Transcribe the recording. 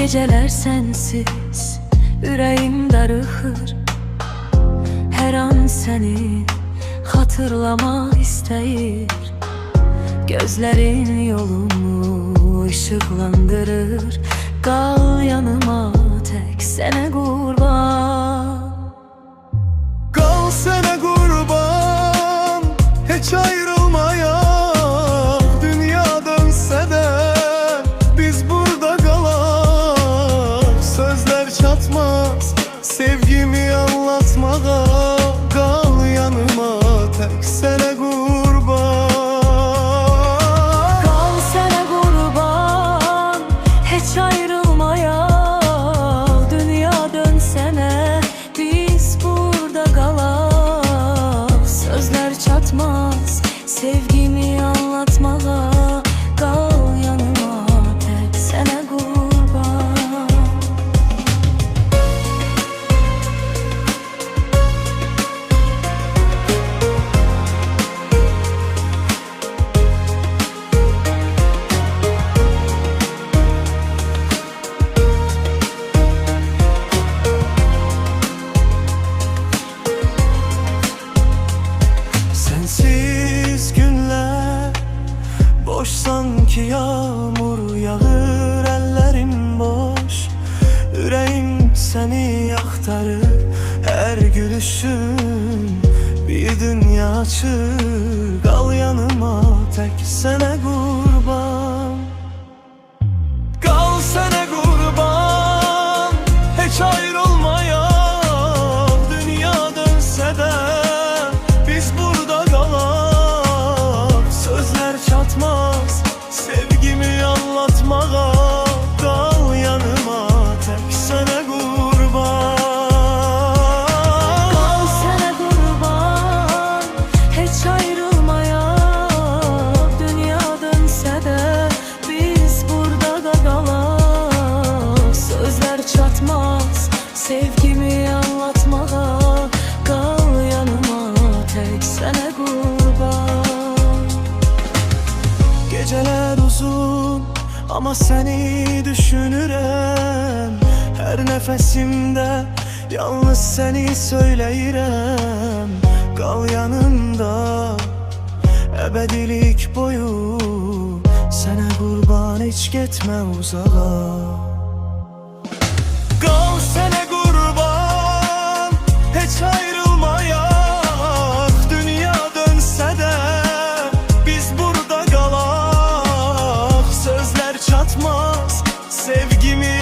Geceler sensiz yüreğim darıxır. Her an seni hatırlamak istəyir. Gözlerin yolumu ışıklandırır. Kal yanıma tek sene kurban. Kal sene kurban, hiç ayrılmaya. Dünya dönse de biz burada kalak. Sözler çatmaz sevgimi anlatmaya. Kal yanıma tek sene kurban. Kal sene kurban, hiç ayrılmaya. Dünya dönsene biz burada kalak. Sözler çatmaz sevgimi anlatmaya. Kal yanıma tek sene kurban. Sensiz günler boş, sanki yağmur yağır. Ellerim boş, yüreğim seni aktarır. Her gülüşün bir dünya açır. Kal yanıma tek sene kurban. Kal sene kurban, hiç ayrılmaya. Dünya dönse de biz burada kalak. Sözler çatmaz sevgimi anlatmaya. Kal yanıma tek sene kurban. Kal sene kurban, hiç ayrılmaya. Dünya dönse de biz burada da kalak. Sözler çatmaz sevgimi anlatmaya. Kal yanıma tek sene kurban. Geceler uzun ama seni düşünürüm. Her nefesimde yalnız seni söyleyirəm. Kal yanımda ebedilik boyu. Sene kurban, hiç gitme uzağa. Kal sene kurban, hiç ayrılmaya. Dünya dönse de biz burada kalak. Sözler çatmaz sevgimi